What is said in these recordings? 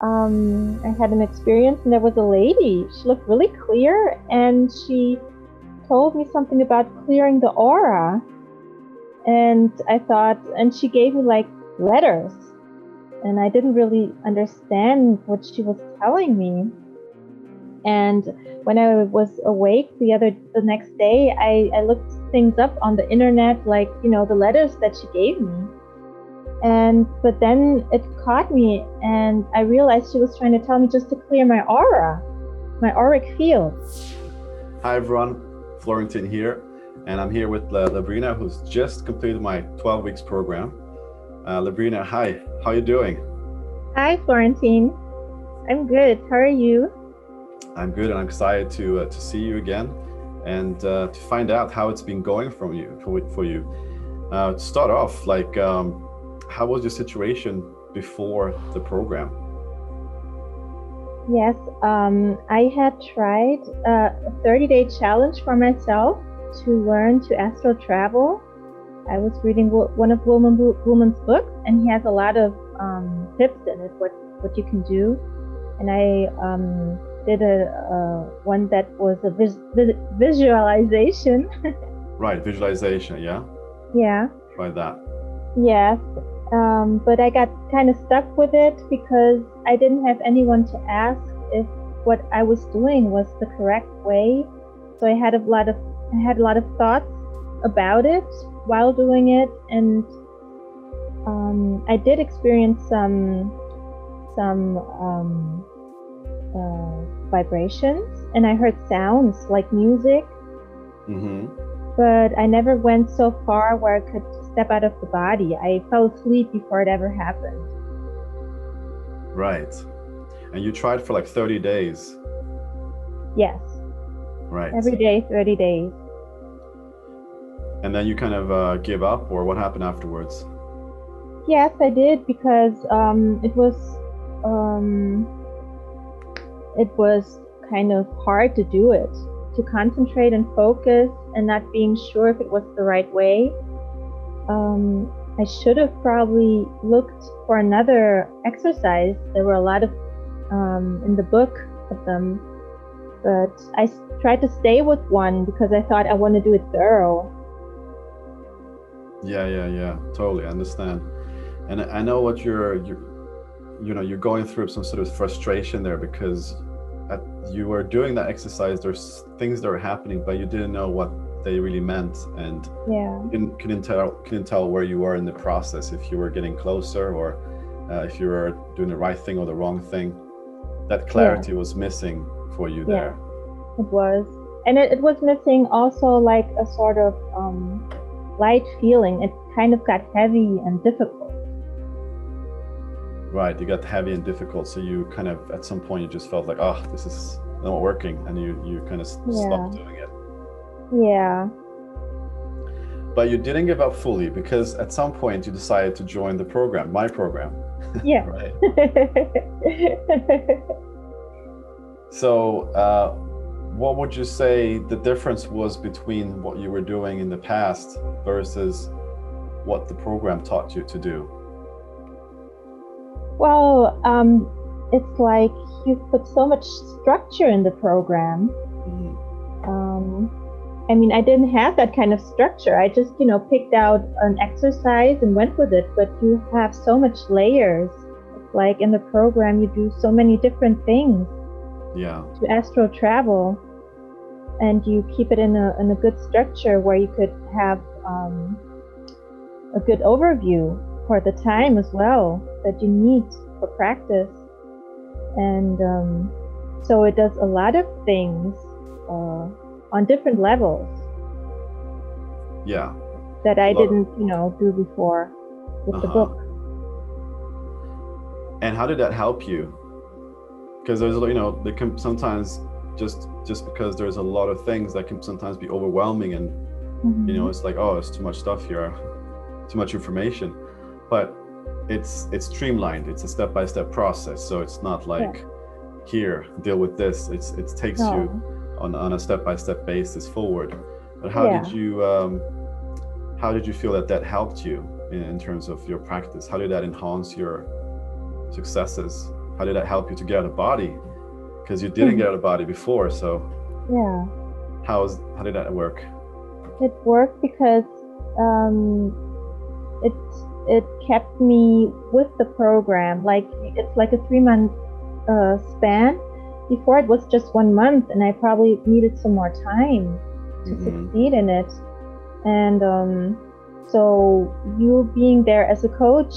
I had an experience, and there was a lady. She looked really clear, and she told me something about clearing the aura. And I thought, and she gave me like letters, and I didn't really understand what she was telling me. And when I was awake the next day, I looked things up on the internet, like, the letters that she gave me. But then it caught me, and I realized she was trying to tell me just to clear my aura, my auric field. Hi everyone, Florentine here, and I'm here with Lebrina, who's just completed my 12 weeks program. Lebrina, hi, how are you doing? Hi, Florentine. I'm good. How are you? I'm good, and I'm excited to see you again, and to find out how it's been going for you. To start off, how was your situation before the program? Yes, I had tried a 30-day challenge for myself to learn to astral travel. I was reading one of Woolman's books, and he has a lot of tips in it, what you can do. And I did one that was a visualization. Right, visualization, yeah? Yeah. Try that. Yes. But I got kind of stuck with it because I didn't have anyone to ask if what I was doing was the correct way. So I had a lot of thoughts about it while doing it, and I did experience some vibrations, and I heard sounds like music. Mm-hmm. But I never went so far where I could step out of the body. I fell asleep before it ever happened. Right. And you tried for like 30 days? Yes. Right. Every day, 30 days. And then you kind of give up, or what happened afterwards? Yes, I did, because it was kind of hard to do it, to concentrate and focus and not being sure if it was the right way. I should have probably looked for another exercise. There were a lot of in the book of them, but I tried to stay with one because I thought I want to do it thorough. Yeah. Totally understand. And I know what you're going through some sort of frustration there, because you were doing that exercise. There's things that were happening, but you didn't know what they really meant, and couldn't tell where you were in the process, if you were getting closer, or if you were doing the right thing or the wrong thing. That clarity was missing for you there. It was, and it was missing also like a sort of light feeling. It kind of got heavy and difficult. Right, you got heavy and difficult, so you kind of, at some point, you just felt like, oh, this is not working, and you kind of stopped doing it. Yeah. But you didn't give up fully, because at some point you decided to join the program, my program. Yeah. Right. So what would you say the difference was between what you were doing in the past versus what the program taught you to do? Well, it's like you put so much structure in the program. I mean, I didn't have that kind of structure. I just, picked out an exercise and went with it. But you have so much layers. It's like in the program, you do so many different things. Yeah. To astral travel, and you keep it in a good structure where you could have a good overview for the time as well that you need for practice. And so it does a lot of things on different levels. Yeah. That I didn't, do before with the book. And how did that help you? Because there's, they can sometimes just because there's a lot of things that can sometimes be overwhelming, and it's like, oh, it's too much stuff here, too much information. But it's streamlined. It's a step-by-step process. So it's not like, here, deal with this. It takes you on a step-by-step basis forward. But how did you feel that helped you in terms of your practice? How did that enhance your successes how did that help you to get out of body? Because you didn't get out of body before, so Yeah. how did that work? It worked because it kept me with the program. Like, it's like a 3-month span. Before, it was just 1 month, and I probably needed some more time to succeed in it. And so you being there as a coach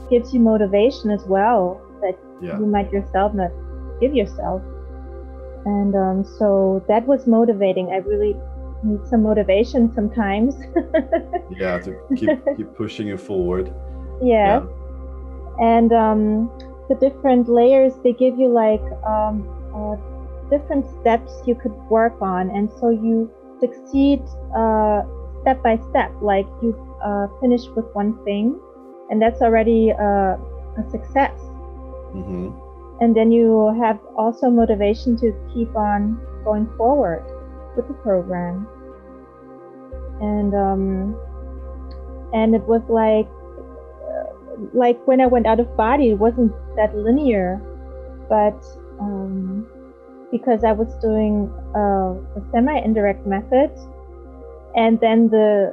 gives you motivation as well, that you might yourself not give yourself. And so that was motivating. I really need some motivation sometimes. Yeah, to keep pushing you forward. Yes. Yeah. And the different layers, they give you like different steps you could work on, and so you succeed step by step. Like, you finish with one thing, and that's already a success. And then you have also motivation to keep on going forward with the program. And it was like when I went out of body, it wasn't that linear, but because I was doing a semi-indirect method, and then the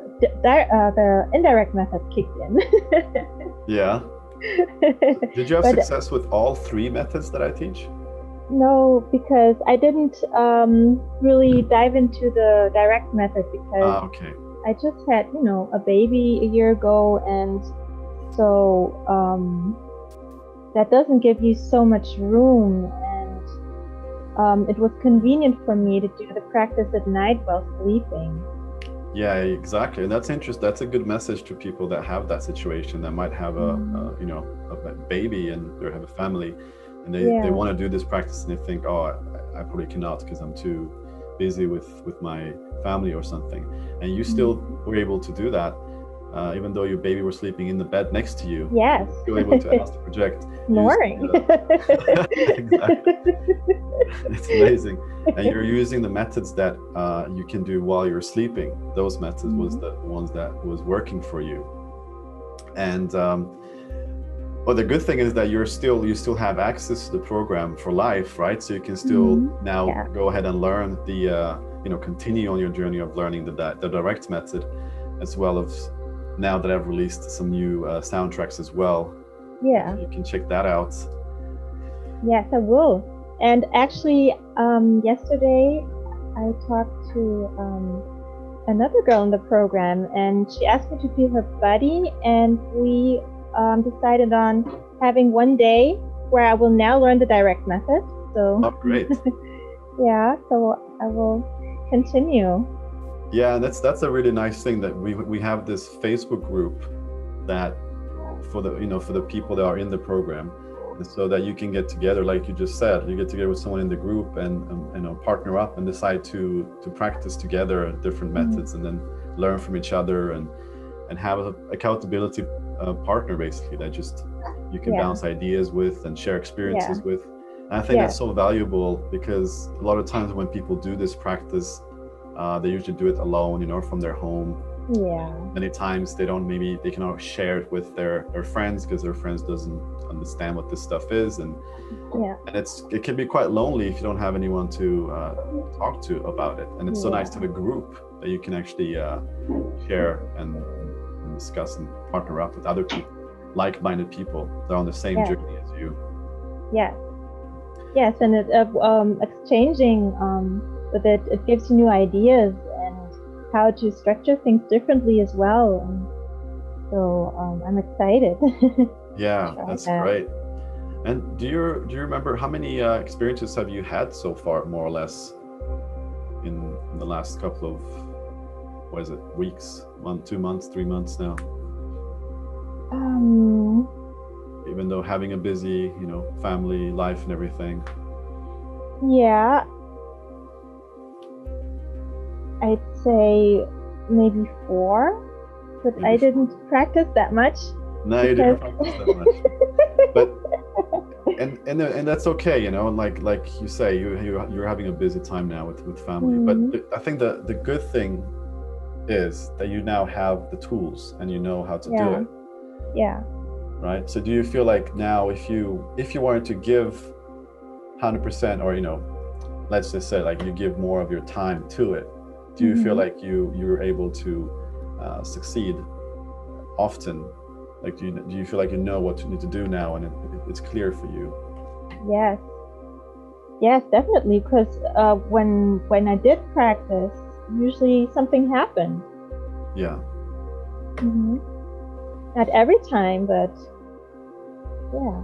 indirect method kicked in. Yeah. Did you have success with all 3 methods that I teach? No, because I didn't really dive into the direct method, because I just had, a baby a year ago, and so that doesn't give you so much room, and it was convenient for me to do the practice at night while sleeping. Yeah, exactly. And that's interesting. That's a good message to people that have that situation, that might have a baby and they have a family, and they want to do this practice, and they think, oh, I probably cannot because I'm too busy with my family or something. And you still were able to do that, even though your baby was sleeping in the bed next to you. Yes. You were able to astral project. Snoring. Exactly. It's amazing. And you're using the methods that you can do while you're sleeping. Those methods was the ones that was working for you. And well, the good thing is that you still have access to the program for life, right? So you can still now go ahead and learn the continue on your journey of learning the direct method, as well as now that I've released some new soundtracks as well. Yeah. You can check that out. Yes, I will. And actually, yesterday I talked to another girl in the program, and she asked me to be her buddy, and we decided on having one day where I will now learn the direct method. So great. Yeah, so I will continue. Yeah, that's a really nice thing, that we have this Facebook group that for the people that are in the program, so that you can get together, like you just said, you get together with someone in the group and partner up and decide to practice together different methods, and then learn from each other and have an accountability partner, basically, that just you can bounce ideas with and share experiences with. And I think that's so valuable, because a lot of times when people do this practice, they usually do it alone, from their home. Yeah. Many times they cannot share it with their friends, because their friends doesn't understand what this stuff is, and it can be quite lonely if you don't have anyone to talk to about it. And it's so nice to have a group that you can actually share and discuss and partner up with other people, like-minded people that are on the same journey as you. Yes, and exchanging with it gives you new ideas and how to structure things differently as well. And so I'm excited. Yeah, that's great. And do you remember how many experiences have you had so far, more or less, in the last couple of, what is it, weeks, 1, 2 months, 3 months now? Even though having a busy, family life and everything. Yeah, I'd say maybe 4, but maybe I didn't practice that much. No, you didn't practice that much. But and that's okay, and like you say, you're having a busy time now with family. But I think the good thing is that you now have the tools and you know how to do it. Yeah. right? So do you feel like now if you wanted to give 100%, or let's just say like you give more of your time to it, do you feel like you're able to succeed often? Like do you feel like you know what you need to do now, and it's clear for you? Yes, definitely, because when I did practice, usually something happened. Yeah. Not every time, but yeah.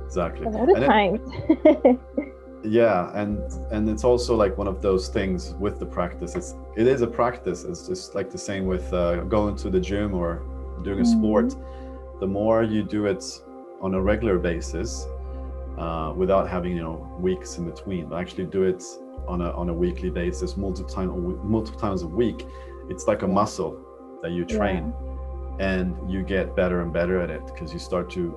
Exactly. A lot of times. Yeah, and it's also like one of those things with the practice. It is a practice. It's just like the same with going to the gym or doing a sport. The more you do it on a regular basis, without having weeks in between, but actually do it on a weekly basis, multiple times a week, it's like a muscle that you train, and you get better and better at it, because you start to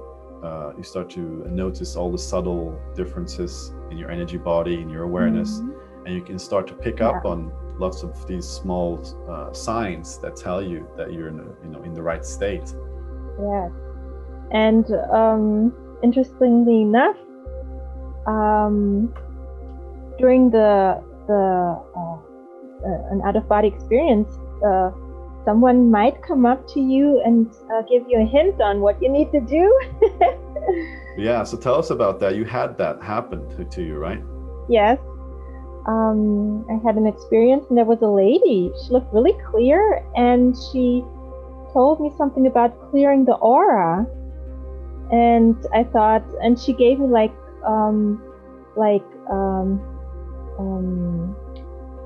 notice all the subtle differences in your energy body, in your awareness, and you can start to pick up on lots of these small signs that tell you that you're in the right state. Yes, and interestingly enough, during an out-of-body experience, someone might come up to you and give you a hint on what you need to do. Yeah, so tell us about that. You had that happen to you, right? Yes. I had an experience, and there was a lady. She looked really clear, and she told me something about clearing the aura. And I thought, and she gave me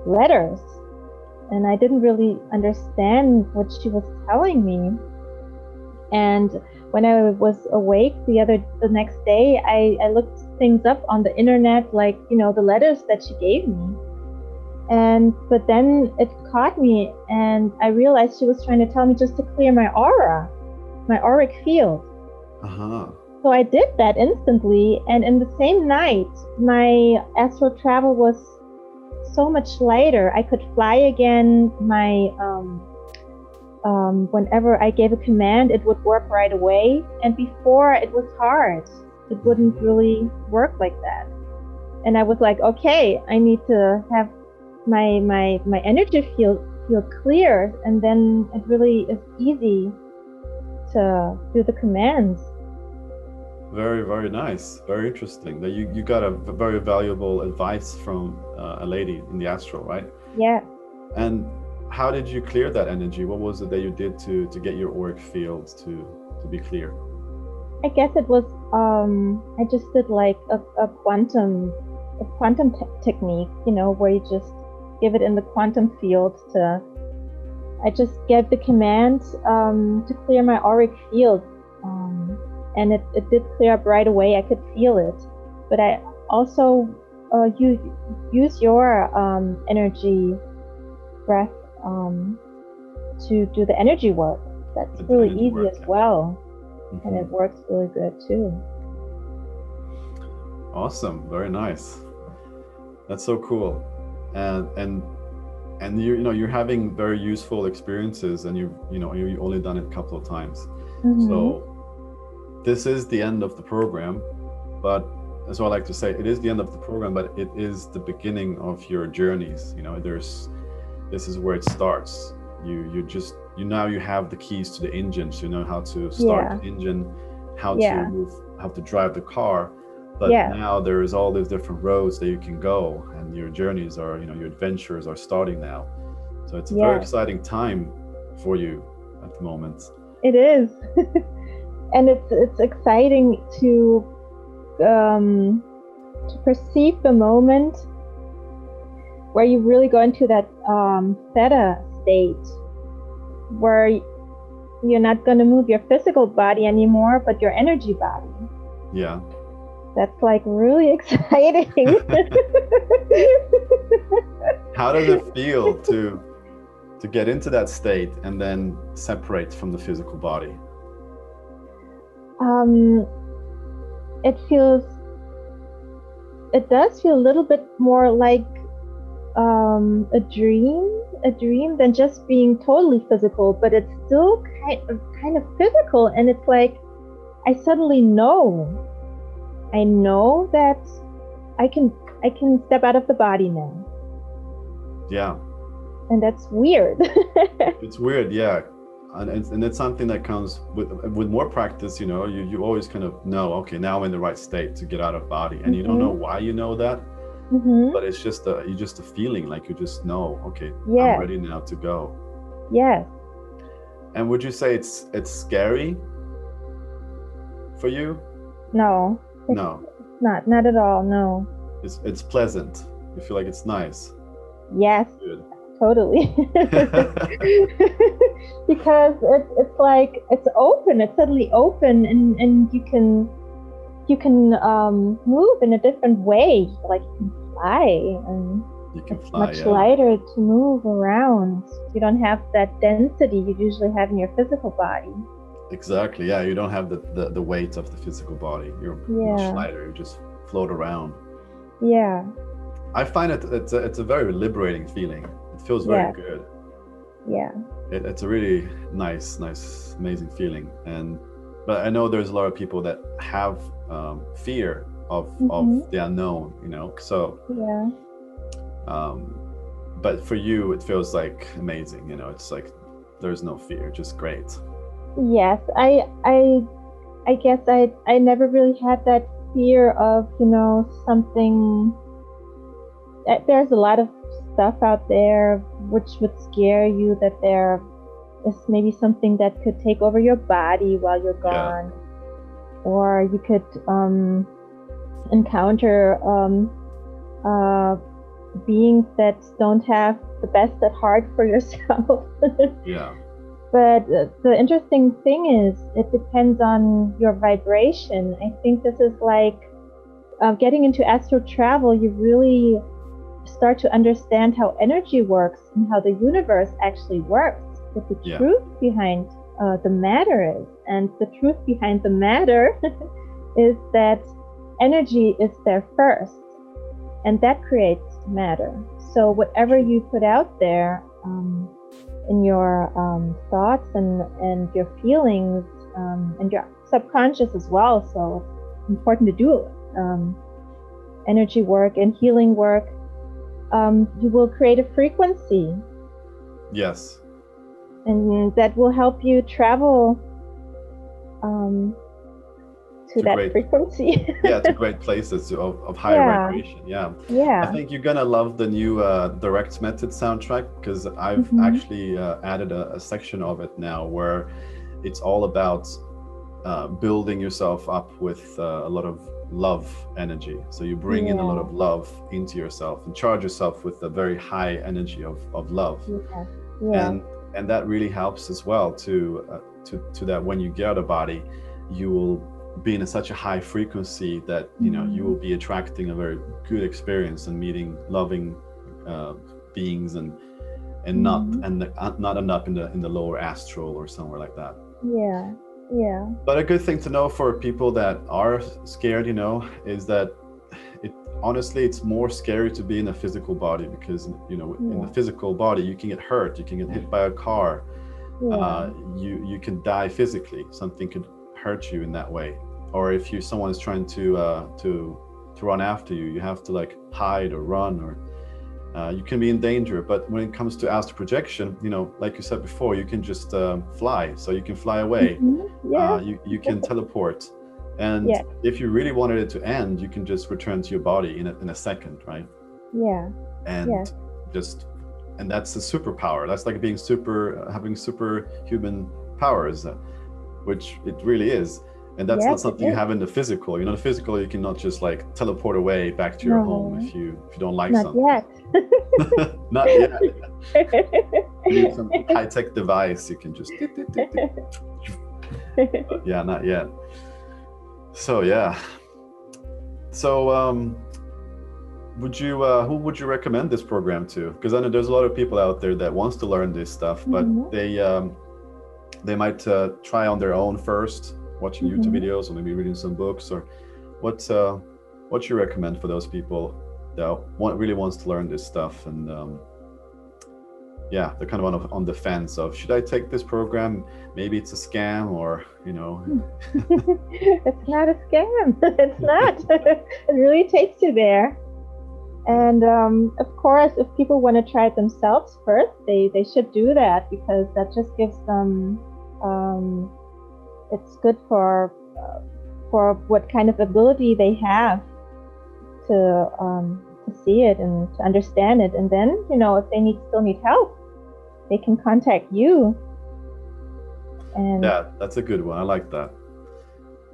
letters, and I didn't really understand what she was telling me. And when I was awake the next day, I looked things up on the internet, like the letters that she gave me. But then it caught me, and I realized she was trying to tell me just to clear my aura, my auric field. So I did that instantly, and in the same night, my astral travel was so much lighter. I could fly again. Whenever I gave a command, it would work right away. And before, it was hard. It wouldn't really work like that. And I was like, okay, I need to have my energy field clear, and then it really is easy to do the commands. Very, very nice. Very interesting. That you got a very valuable advice from a lady in the astral, right? Yeah. And how did you clear that energy? What was it that you did to get your auric field to be clear? I guess it was I just did like a quantum technique, where you just give it in the quantum field. I just gave the command to clear my auric field, and it did clear up right away. I could feel it. But I also use your energy breath to do the energy work. That's really easy as well. And it works really good too. Awesome. Very nice. That's so cool. And you're having very useful experiences, and you've only done it a couple of times. So this is the end of the program, but as I like to say, it is the end of the program, but it is the beginning of your journeys. This is where it starts. Now you have the keys to the engine, so you know how to start the engine, how to move, how to drive the car. But now there is all these different roads that you can go, and your journeys are, your adventures are starting now. So it's a very exciting time for you at the moment. It is. And it's exciting to perceive the moment where you really go into that theta state, where you're not going to move your physical body anymore, but your energy body. Yeah. That's like really exciting. How does it feel to get into that state and then separate from the physical body? It does feel a little bit more like a dream than just being totally physical, but it's still kind of physical. And it's like I suddenly I know that I can step out of the body now. Yeah. And that's weird. It's weird, yeah. And it's something that comes with more practice, you know. You always kind of know, okay, now I'm in the right state to get out of body, and you don't know why you know that, but it's just a feeling, like you just know, okay, I'm ready now to go. Yes. And would you say it's scary for you? No. No. Not at all. No. It's pleasant. You feel like it's nice. Yes. Good. Totally. Because it's like it's open. It's suddenly open, and you can move in a different way. Like you can fly, and it's much lighter to move around. You don't have that density you usually have in your physical body. Exactly. Yeah, you don't have the weight of the physical body. You're much lighter. You just float around. Yeah. I find it's a very liberating feeling. It feels very good. Yeah. It's a really nice, amazing feeling. But I know there's a lot of people that have fear of the unknown, you know. So but for you, it feels like amazing. You know, it's like there's no fear, just great. Yes, I guess I never really had that fear of, you know, something. There's a lot of stuff out there which would scare you, that there is maybe something that could take over your body while you're gone, or you could encounter beings that don't have the best at heart for yourself. Yeah. But the interesting thing is, it depends on your vibration. I think this is like getting into astral travel. You really start to understand how energy works and how the universe actually works, what the truth behind the matter is. And the truth behind the matter is that energy is there first, and that creates matter. So whatever you put out there in your thoughts and your feelings and your subconscious as well, so it's important to do energy work and healing work. You will create a frequency. Yes. And that will help you travel to that frequency. To great places of higher vibration. Yeah. I think you're gonna love the new Direct Method soundtrack, because I've actually added a section of it now where it's all about building yourself up with a lot of love energy. So you bring in a lot of love into yourself and charge yourself with a very high energy of love. And that really helps as well to that when you get out of body, you will be in such a high frequency that you know you will be attracting a very good experience and meeting loving beings and not end up in the lower astral or somewhere like that. Yeah. But a good thing to know for people that are scared, you know, is that honestly, it's more scary to be in a physical body, because, you know, in the physical body, you can get hurt, you can get hit by a car, you can die physically. Something could hurt you in that way. Or if someone is trying to run after you, you have to like hide or run, or you can be in danger. But when it comes to astral projection, you know, like you said before, you can just fly. So you can fly away. You can teleport. And if you really wanted it to end, you can just return to your body in a second, right? And and that's a superpower. That's like being having superhuman powers, which it really is. And that's not something you have in the physical. You know, the physical, you cannot just like teleport away back to your home if you don't like something. Not yet. You need some high-tech device you can just but yeah, not yet. So would you who would you recommend this program to? Because I know there's a lot of people out there that wants to learn this stuff, but they might try on their own first, watching YouTube videos or maybe reading some books. Or what you recommend for those people? really wants to learn this stuff, and yeah, they're kind of on the fence of, should I take this program? Maybe it's a scam, or It's not a scam. It's not. It really takes you there. And of course, if people want to try it themselves first, they should do that, because that just gives them, it's good for what kind of ability they have to see it and to understand it. And then, if they still need help, they can contact you. And yeah, that's a good one. I like that.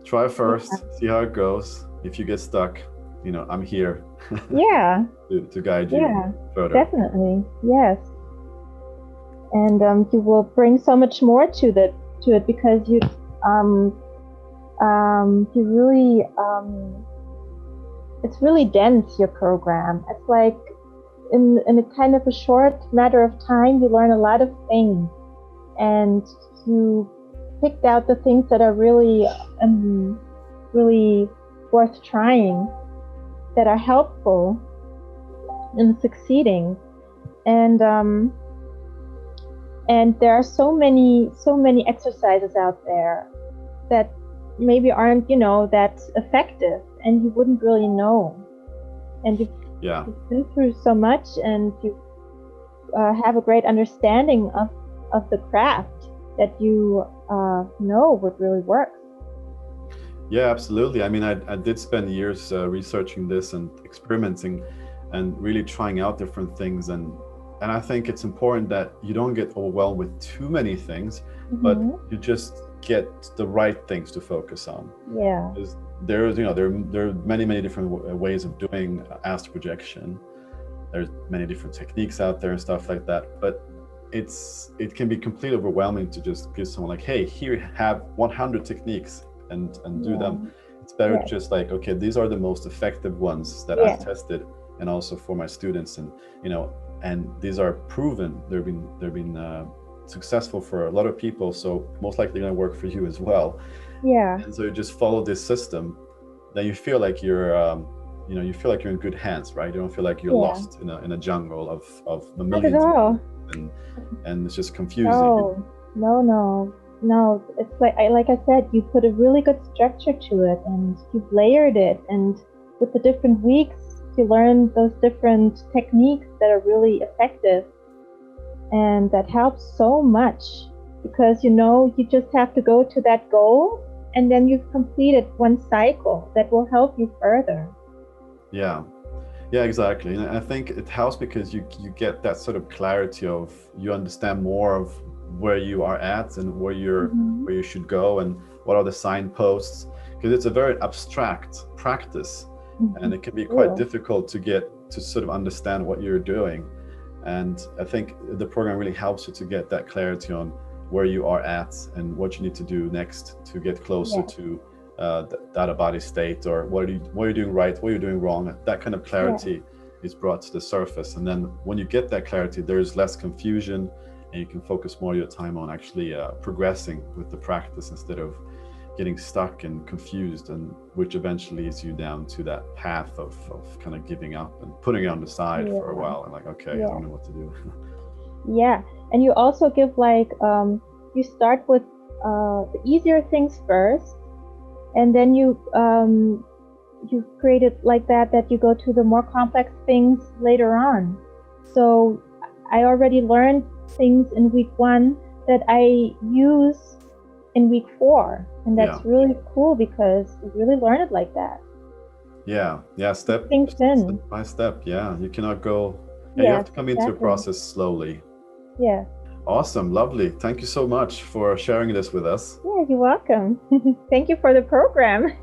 Try first, see how it goes. If you get stuck, I'm here. Yeah. to guide you further. Definitely. Yes. And you will bring so much more to it, because you really, it's really dense, your program. It's like in a kind of a short matter of time, you learn a lot of things, and you picked out the things that are really, really worth trying, that are helpful in succeeding. And there are so many exercises out there that maybe aren't, that effective, and you wouldn't really know. And you've been through so much, and you have a great understanding of the craft, that you know what really works. Yeah, absolutely. I mean, I did spend years researching this and experimenting and really trying out different things. And I think it's important that you don't get overwhelmed with too many things, but you just get the right things to focus on. Yeah. Because there are many different ways of doing astral projection. There's many different techniques out there and stuff like that. But it can be completely overwhelming to just give someone like, hey, here you have 100 techniques. And do them. It's better just like, okay, these are the most effective ones that I've tested, and also for my students, and and these are proven. They've been successful for a lot of people, so most likely going to work for you as well. Yeah. And so you just follow this system, then you feel like you're you feel like you're in good hands, right? You don't feel like you're lost in a jungle of a million and it's just confusing. No, it's like I said, you put a really good structure to it, and you've layered it, and with the different weeks, you learn those different techniques that are really effective, and that helps so much, because you just have to go to that goal, and then you've completed one cycle that will help you further. Yeah, exactly. And I think it helps because you get that sort of clarity of, you understand more of where you are at and where you should go, and what are the signposts, because it's a very abstract practice, and it can be quite difficult to get to sort of understand what you're doing. And I think the program really helps you to get that clarity on where you are at and what you need to do next to get closer to that out-of-body state, or what you're doing right, what you're doing wrong. That kind of clarity is brought to the surface, and then when you get that clarity, there's less confusion, and you can focus more of your time on actually progressing with the practice, instead of getting stuck and confused, and which eventually leads you down to that path of kind of giving up and putting it on the side for a while, and like, okay, I don't know what to do. Yeah, and you also give you start with the easier things first, and then you create it like that you go to the more complex things later on. So I already learned things in week 1 that I use in week 4, and that's really cool, because you really learn it like that. Step by step. You cannot go, you have to come into a process slowly. Awesome, lovely. Thank you so much for sharing this with us. Yeah, you're welcome. Thank you for the program.